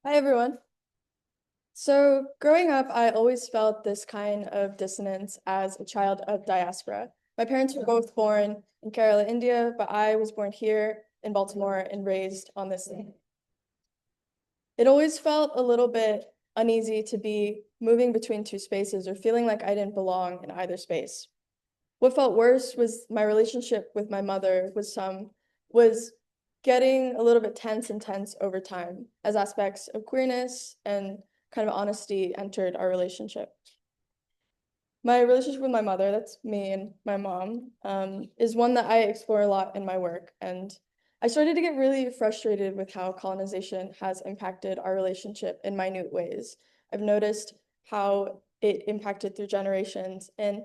Hi, everyone. So growing up, I always felt this kind of dissonance as a child of diaspora. My parents were both born in Kerala, India, but I was born here in Baltimore and raised on this land. It always felt a little bit uneasy to be moving between two spaces or feeling like I didn't belong in either space. What felt worse was my relationship with my mother was getting a little bit tense over time as aspects of queerness and kind of honesty entered our relationship. My relationship with my mother, that's me and my mom, is one that I explore a lot in my work. And I started to get really frustrated with how colonization has impacted our relationship in minute ways. I've noticed how it impacted through generations and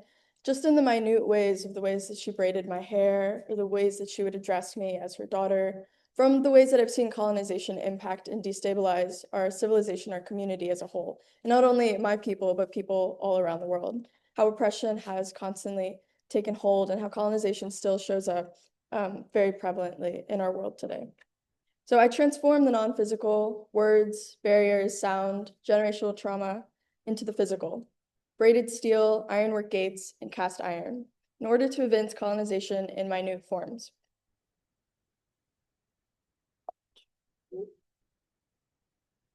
just in the minute ways of the ways that she braided my hair or the ways that she would address me as her daughter, from the ways that I've seen colonization impact and destabilize our civilization, our community as a whole. And not only my people, but people all around the world. How oppression has constantly taken hold and how colonization still shows up very prevalently in our world today. So I transform the non-physical, words, barriers, sound, generational trauma into the physical. Braided steel, ironwork gates, and cast iron in order to evince colonization in minute forms.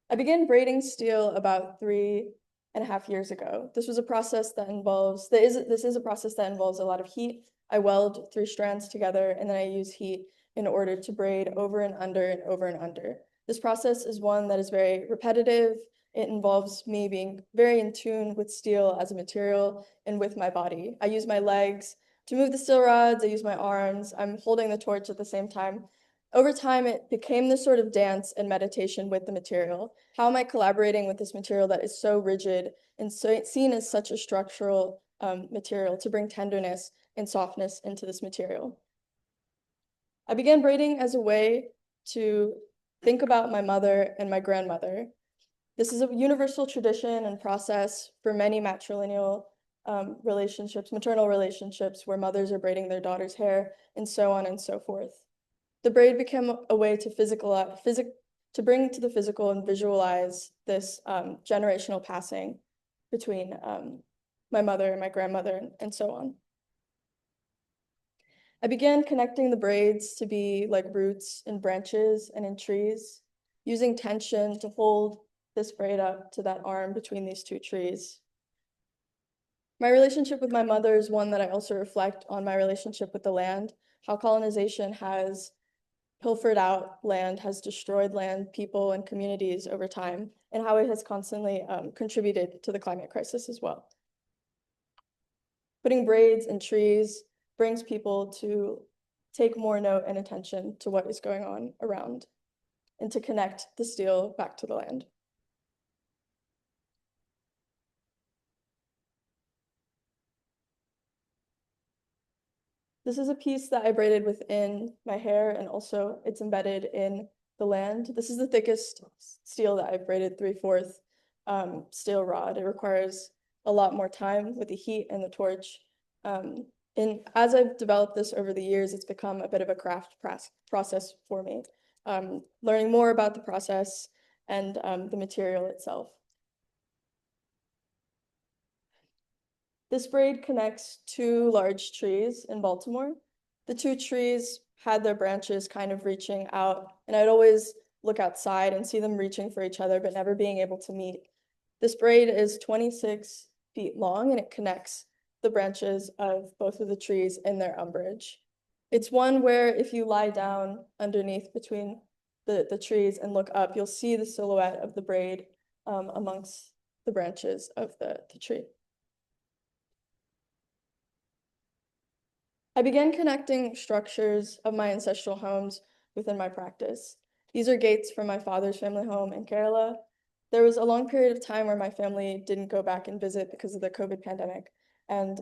I began braiding steel about 3.5 years ago. This is a process that involves a lot of heat. I weld 3 strands together and then I use heat in order to braid over and under and over and under. This process is one that is very repetitive. It involves me being very in tune with steel as a material and with my body. I use my legs to move the steel rods. I use my arms. I'm holding the torch at the same time. Over time, it became this sort of dance and meditation with the material. How am I collaborating with this material that is so rigid and so seen as such a structural material to bring tenderness and softness into this material? I began braiding as a way to think about my mother and my grandmother. This is a universal tradition and process for many matrilineal relationships, maternal relationships, where mothers are braiding their daughter's hair and so on and so forth. The braid became a way to bring to the physical and visualize this generational passing between my mother and my grandmother and so on. I began connecting the braids to be like roots in branches and in trees, using tension to hold this braid up to that arm between these 2 trees. My relationship with my mother is one that I also reflect on my relationship with the land, how colonization has pilfered out land, has destroyed land, people, and communities over time, and how it has constantly contributed to the climate crisis as well. Putting braids in trees brings people to take more note and attention to what is going on around and to connect the steel back to the land. This is a piece that I braided within my hair and also it's embedded in the land. This is the thickest steel that I've braided, 3/4 steel rod. It requires a lot more time with the heat and the torch. And as I've developed this over the years, it's become a bit of a craft process for me, learning more about the process and the material itself. This braid connects 2 large trees in Baltimore. The 2 trees had their branches kind of reaching out, and I'd always look outside and see them reaching for each other, but never being able to meet. This braid is 26 feet long, and it connects the branches of both of the trees in their umbrage. It's one where if you lie down underneath between the trees and look up, you'll see the silhouette of the braid amongst the branches of the tree. I began connecting structures of my ancestral homes within my practice. These are gates from my father's family home in Kerala. There was a long period of time where my family didn't go back and visit because of the COVID pandemic. And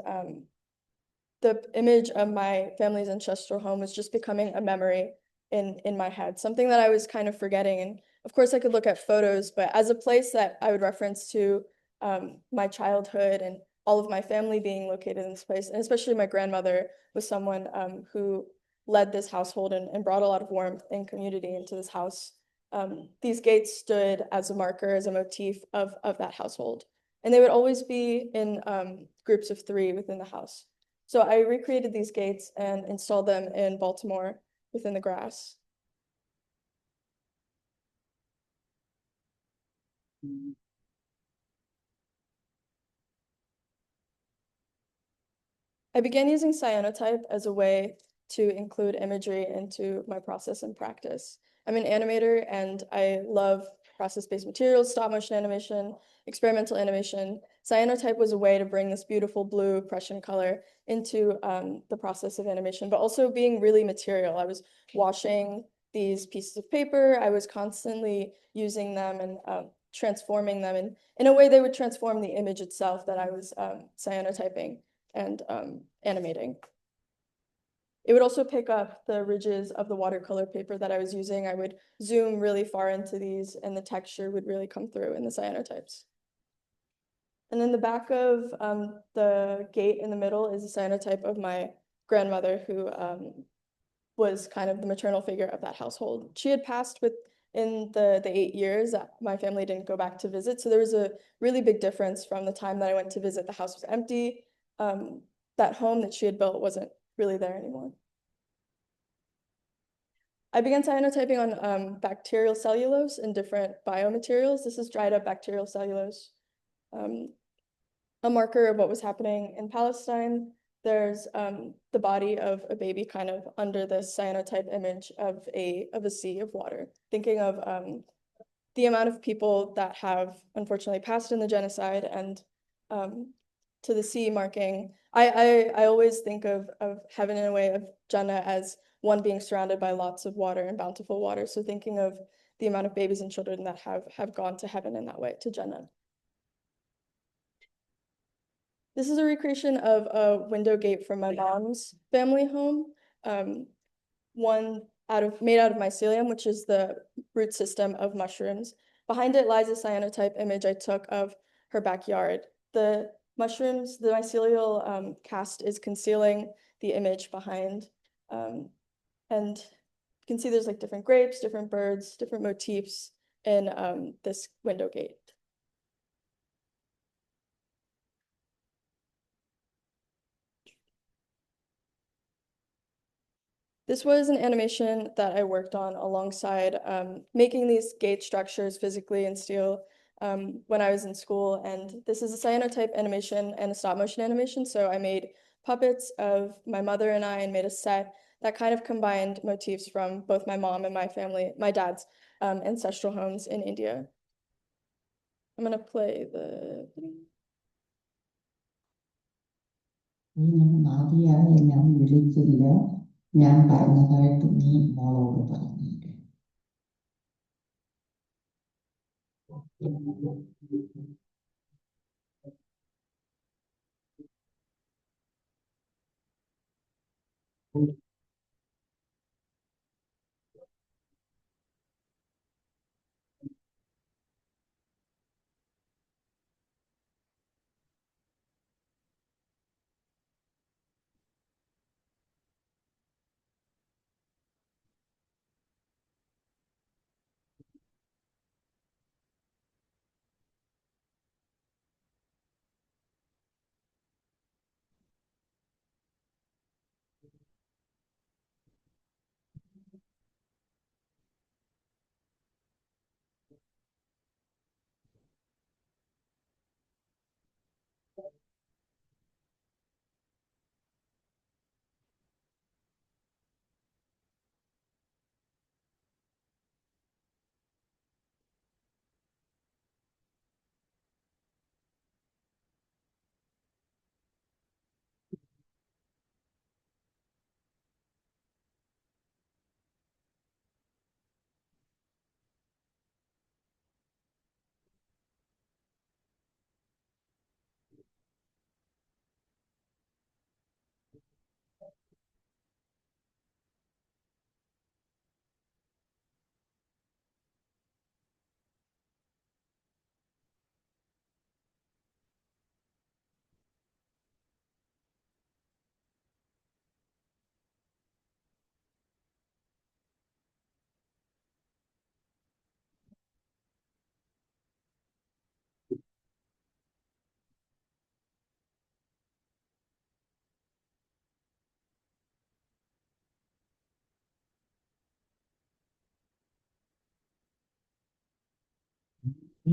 the image of my family's ancestral home was just becoming a memory in my head, something that I was kind of forgetting. And of course I could look at photos, but as a place that I would reference to my childhood and all of my family being located in this place, and especially my grandmother was someone who led this household and brought a lot of warmth and community into this house. these gates stood as a marker, as a motif of that household. And they would always be in groups of 3 within the house. So I recreated these gates and installed them in Baltimore within the grass. I began using cyanotype as a way to include imagery into my process and practice. I'm an animator and I love process-based materials, stop motion animation, experimental animation. Cyanotype was a way to bring this beautiful blue Prussian color into the process of animation, but also being really material. I was washing these pieces of paper. I was constantly using them and transforming them. And in a way, they would transform the image itself that I was cyanotyping and animating. It would also pick up the ridges of the watercolor paper that I was using. I would zoom really far into these and the texture would really come through in the cyanotypes. And then the back of the gate in the middle is a cyanotype of my grandmother who was kind of the maternal figure of that household. She had passed within the 8 years that my family didn't go back to visit. So there was a really big difference from the time that I went to visit. The house was empty. That home that she had built wasn't really there anymore. I began cyanotyping on bacterial cellulose and different biomaterials. This is dried up bacterial cellulose, a marker of what was happening in Palestine. There's the body of a baby kind of under this cyanotype image of a sea of water, thinking of the amount of people that have unfortunately passed in the genocide and to the sea marking. I always think of heaven in a way of Jannah as one being surrounded by lots of water and bountiful water. So thinking of the amount of babies and children that have gone to heaven in that way, to Jannah. This is a recreation of a window gate from my mom's family home. One made out of mycelium, which is the root system of mushrooms. Behind it lies a cyanotype image I took of her backyard. The mushrooms, the mycelial cast is concealing the image behind. And you can see there's like different grapes, different birds, different motifs in this window gate. This was an animation that I worked on alongside making these gate structures physically in steel when I was in school. And this is a cyanotype animation and a stop motion animation. So I made puppets of my mother and I and made a set that kind of combined motifs from both my mom and my family, my dad's ancestral homes in India. I'm gonna play the video. Nadia ഞാൻ വിളിച്ചില്ല ഞാൻ പറഞ്ഞതായിട്ട് നീ മോളോട് പറഞ്ഞില്ല That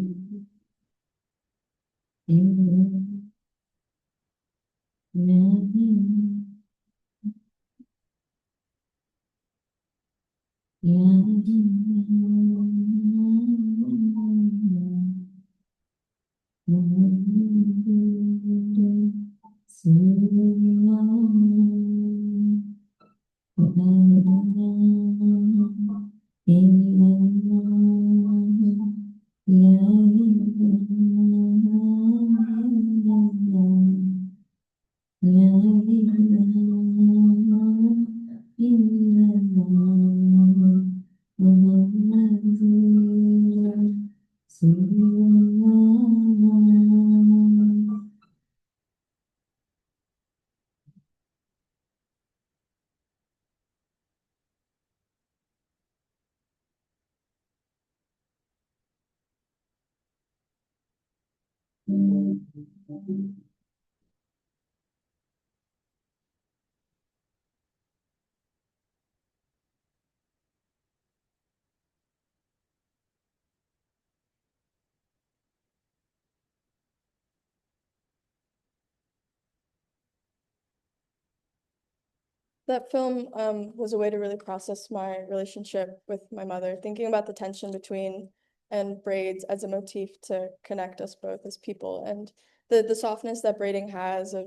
film was a way to really process my relationship with my mother, thinking about the tension between and braids as a motif to connect us both as people, and the softness that braiding has of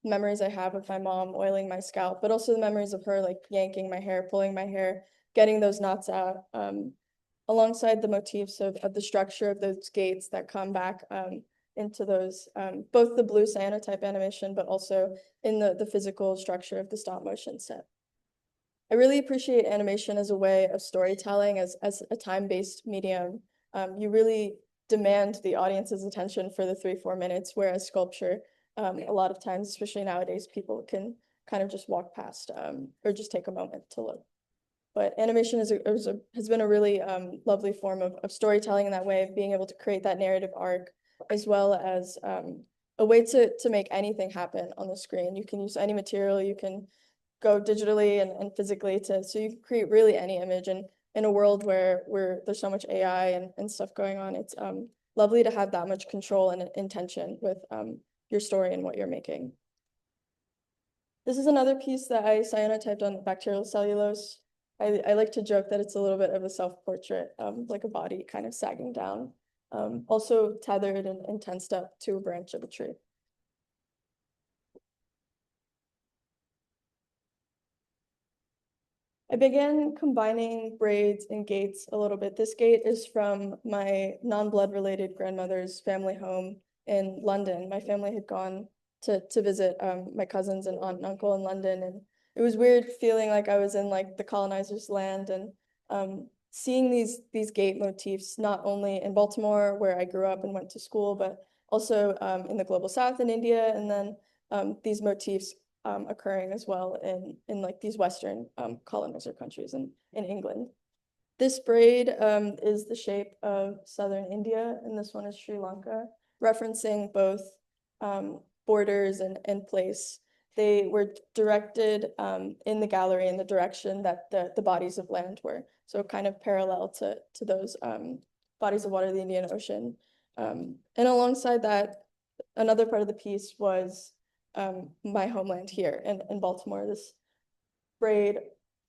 memories I have of my mom oiling my scalp, but also the memories of her like yanking my hair, pulling my hair, getting those knots out, alongside the motifs of the structure of those gates that come back into those, both the blue cyanotype animation, but also in the physical structure of the stop motion set. I really appreciate animation as a way of storytelling, as a time-based medium. You really demand the audience's attention for the 3-4 minutes, whereas sculpture, a lot of times, especially nowadays, people can kind of just walk past or just take a moment to look. But animation has been a really lovely form of storytelling in that way, of being able to create that narrative arc, as well as a way to make anything happen on the screen. You can use any material, you can go digitally and physically so you can create really any image. And in a world where there's so much AI and stuff going on, it's lovely to have that much control and intention with your story and what you're making. This is another piece that I cyanotyped on bacterial cellulose. I like to joke that it's a little bit of a self-portrait, like a body kind of sagging down, also tethered and tensed up to a branch of a tree. I began combining braids and gaits a little bit. This gate is from my non-blood related grandmother's family home in London. My family had gone to visit my cousins and aunt and uncle in London, and it was weird feeling like I was in like the colonizer's land, and seeing these gate motifs not only in Baltimore where I grew up and went to school, but also in the global south in India, and then these motifs occurring as well in like these Western colonizer countries in England. This braid is the shape of southern India, and this one is Sri Lanka, referencing both borders and place. They were directed in the gallery in the direction that the bodies of land were, so kind of parallel to those bodies of water of the Indian Ocean. And alongside that, another part of the piece was my homeland here in Baltimore. This braid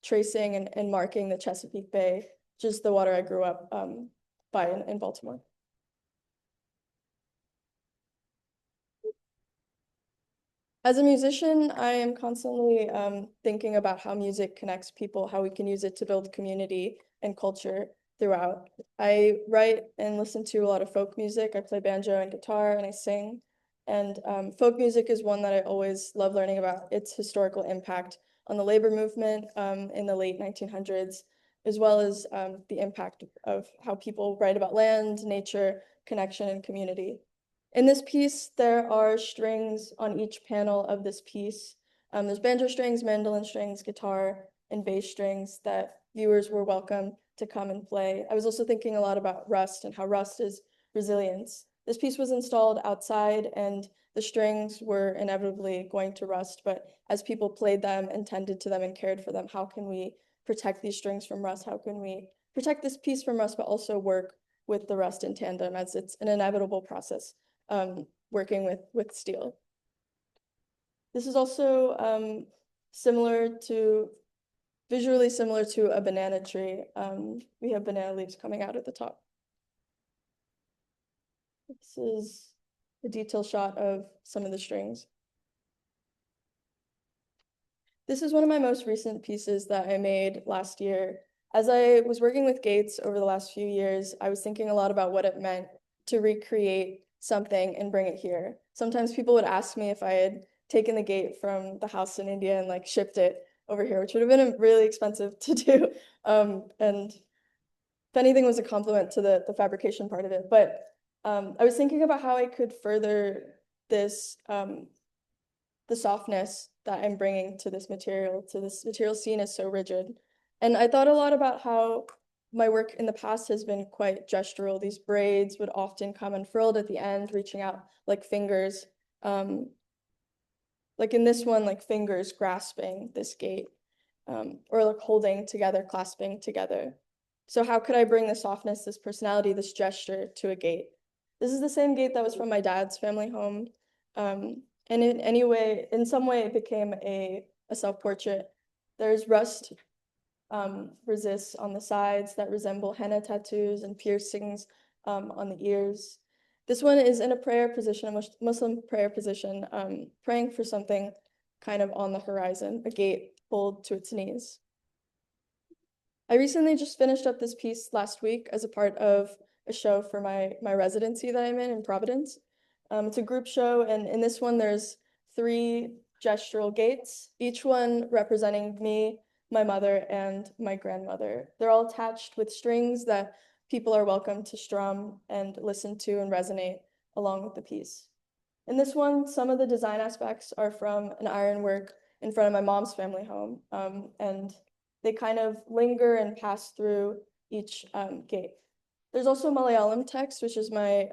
tracing and marking the Chesapeake Bay, just the water I grew up by in Baltimore. As a musician, I am constantly thinking about how music connects people, how we can use it to build community and culture throughout. I write and listen to a lot of folk music. I play banjo and guitar and I sing. And folk music is one that I always love learning about its historical impact on the labor movement in the late 1900s, as well as the impact of how people write about land, nature, connection, and community. In this piece, there are strings on each panel of this piece. There's banjo strings, mandolin strings, guitar, and bass strings that viewers were welcome to come and play. I was also thinking a lot about rust and how rust is resilience. This piece was installed outside and the strings were inevitably going to rust, but as people played them and tended to them and cared for them, how can we protect these strings from rust? How can we protect this piece from rust, but also work with the rest in tandem, as it's an inevitable process working with steel. This is also visually similar to a banana tree. We have banana leaves coming out at the top. This is a detail shot of some of the strings. This is one of my most recent pieces that I made last year. As I was working with Gates over the last few years, I was thinking a lot about what it meant to recreate something and bring it here. Sometimes people would ask me if I had taken the gate from the house in India and like shipped it over here, which would have been really expensive to do. And if anything, was a compliment to the fabrication part of it. But I was thinking about how I could further this the softness that I'm bringing to this material seen as so rigid. And I thought a lot about how my work in the past has been quite gestural. These braids would often come unfurled at the end, reaching out like fingers. Like in this one, like fingers grasping this gate, or like holding together, clasping together. So how could I bring the softness, this personality, this gesture to a gate? This is the same gate that was from my dad's family home. And in some way, it became a self-portrait. There's rust resists on the sides that resemble henna tattoos and piercings on the ears. This one is in a prayer position, a Muslim prayer position, praying for something kind of on the horizon, a gate pulled to its knees. I recently just finished up this piece last week as a part of a show for my residency that I'm in Providence. It's a group show, and in this one there's 3 gestural gates, each one representing me, my mother, and my grandmother. They're all attached with strings that people are welcome to strum and listen to and resonate along with the piece. In this one, some of the design aspects are from an ironwork in front of my mom's family home, and they kind of linger and pass through each gate. There's also Malayalam text, which is my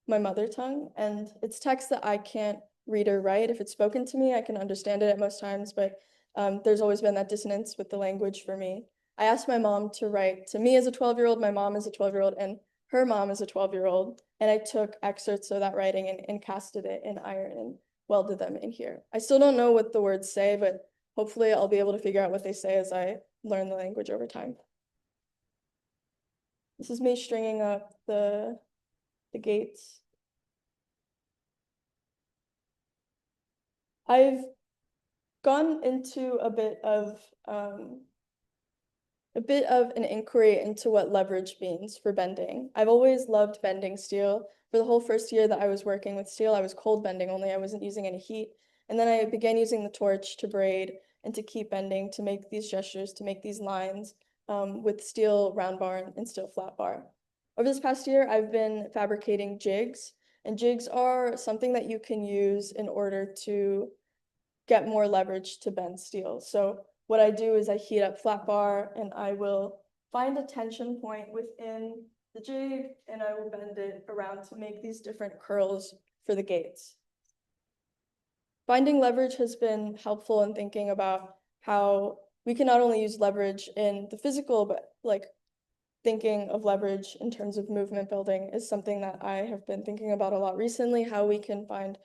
mother tongue, and it's text that I can't read or write. If it's spoken to me, I can understand it at most times, but there's always been that dissonance with the language for me. I asked my mom to write to me as a 12-year-old, my mom is a 12-year-old, and her mom is a 12-year-old, and I took excerpts of that writing and casted it in iron and welded them in here. I still don't know what the words say, but hopefully I'll be able to figure out what they say as I learn the language over time. This is me stringing up the gates. I've gone into a bit of an inquiry into what leverage means for bending. I've always loved bending steel. For the whole first year that I was working with steel, I was cold bending only. I wasn't using any heat. And then I began using the torch to braid and to keep bending, to make these gestures, to make these lines with steel round bar and steel flat bar. Over this past year, I've been fabricating jigs, and jigs are something that you can use in order to get more leverage to bend steel. So what I do is I heat up flat bar and I will find a tension point within the jig and I will bend it around to make these different curls for the gates. Finding leverage has been helpful in thinking about how we can not only use leverage in the physical, but like thinking of leverage in terms of movement building is something that I have been thinking about a lot recently, how we can find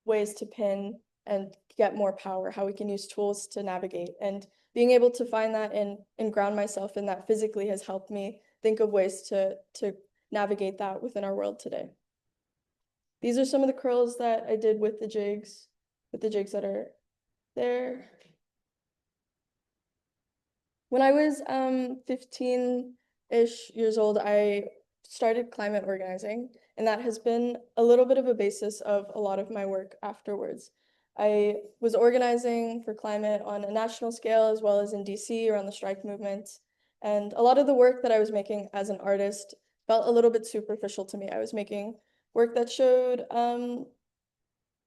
ways to pin and get more power, how we can use tools to navigate. And being able to find that and ground myself in that physically has helped me think of ways to navigate that within our world today. These are some of the curls that I did with the jigs that are there. When I was 15-ish years old, I started climate organizing, and that has been a little bit of a basis of a lot of my work afterwards. I was organizing for climate on a national scale as well as in DC around the strike movement. And a lot of the work that I was making as an artist felt a little bit superficial to me. I was making work that showed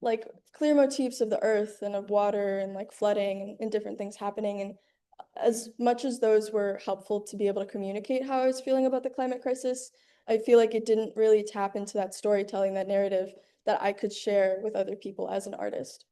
like clear motifs of the earth and of water and like flooding and different things happening. And as much as those were helpful to be able to communicate how I was feeling about the climate crisis, I feel like it didn't really tap into that storytelling, that narrative that I could share with other people as an artist.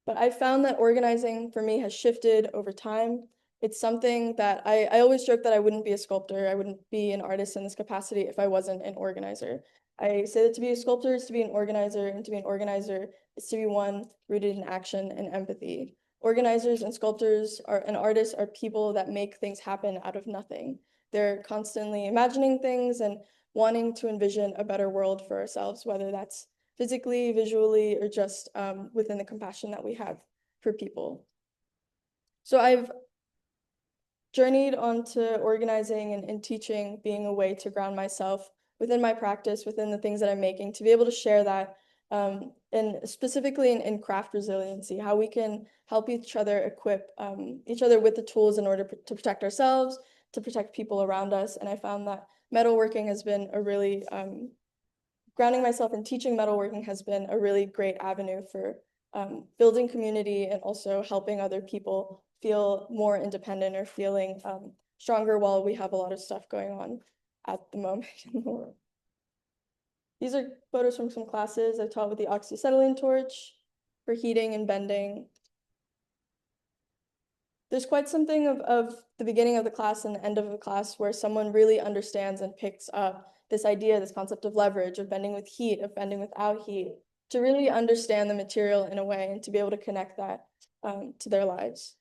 But I found that organizing for me has shifted over time. It's something that I always joke that I wouldn't be a sculptor, I wouldn't be an artist in this capacity if I wasn't an organizer. I say that to be a sculptor is to be an organizer, and to be an organizer is to be one rooted in action and empathy. Organizers and sculptors and artists are people that make things happen out of nothing. They're constantly imagining things and wanting to envision a better world for ourselves, whether that's physically, visually, or just within the compassion that we have for people. So I've journeyed onto organizing and teaching being a way to ground myself within my practice, within the things that I'm making, to be able to share that, and specifically in craft resiliency, how we can help each other equip each other with the tools in order to protect ourselves, to protect people around us. And I found that metalworking has been a really, grounding myself and teaching metalworking has been a really great avenue for building community and also helping other people feel more independent or feeling stronger while we have a lot of stuff going on at the moment in the world. These are photos from some classes. I taught with the oxyacetylene torch for heating and bending. There's quite something of the beginning of the class and the end of the class where someone really understands and picks up this idea, this concept of leverage, of bending with heat, of bending without heat, to really understand the material in a way and to be able to connect that to their lives.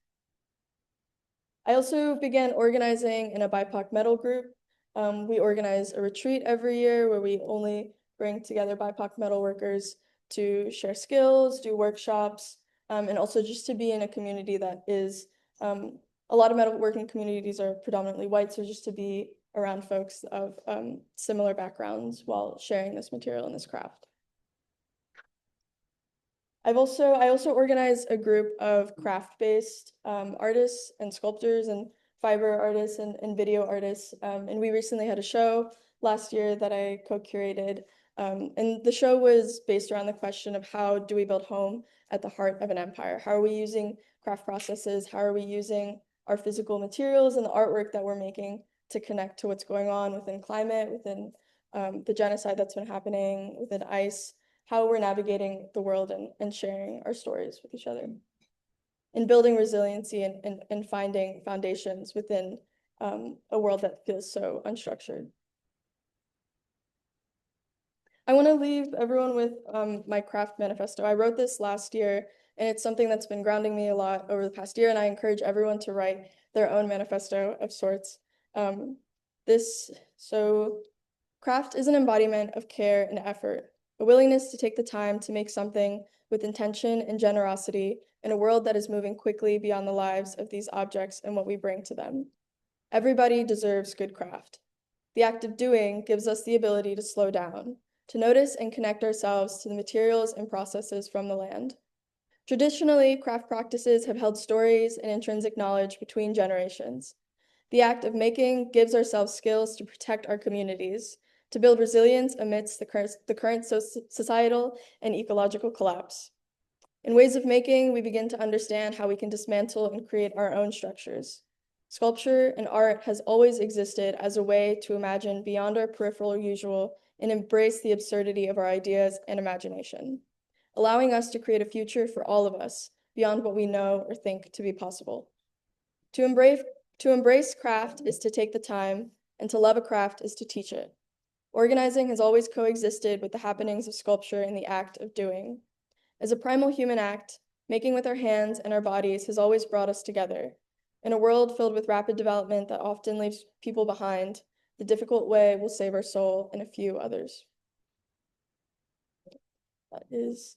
I also began organizing in a BIPOC metal group. We organize a retreat every year where we only bring together BIPOC metal workers to share skills, do workshops, and also just to be in a community that is, a lot of metalworking communities are predominantly white, so just to be around folks of similar backgrounds while sharing this material and this craft. I also organize a group of craft-based artists and sculptors and fiber artists and video artists. And we recently had a show last year that I co-curated. And the show was based around the question of how do we build home at the heart of an empire? How are we using craft processes? How are we using our physical materials and the artwork that we're making to connect to what's going on within climate, within the genocide that's been happening, within ICE, how we're navigating the world and sharing our stories with each other, and building resiliency and finding foundations within a world that feels so unstructured. I want to leave everyone with my craft manifesto. I wrote this last year, and it's something that's been grounding me a lot over the past year, and I encourage everyone to write their own manifesto of sorts. Craft is an embodiment of care and effort, a willingness to take the time to make something with intention and generosity in a world that is moving quickly beyond the lives of these objects and what we bring to them. Everybody deserves good craft. The act of doing gives us the ability to slow down, to notice and connect ourselves to the materials and processes from the land. Traditionally, craft practices have held stories and intrinsic knowledge between generations. The act of making gives ourselves skills to protect our communities, to build resilience amidst the current societal and ecological collapse. In ways of making, we begin to understand how we can dismantle and create our own structures. Sculpture and art has always existed as a way to imagine beyond our peripheral usual and embrace the absurdity of our ideas and imagination, allowing us to create a future for all of us beyond what we know or think to be possible. To embrace craft is to take the time, and to love a craft is to teach it. Organizing has always coexisted with the happenings of sculpture and the act of doing. As a primal human act, making with our hands and our bodies has always brought us together. In a world filled with rapid development that often leaves people behind, the difficult way will save our soul and a few others. That is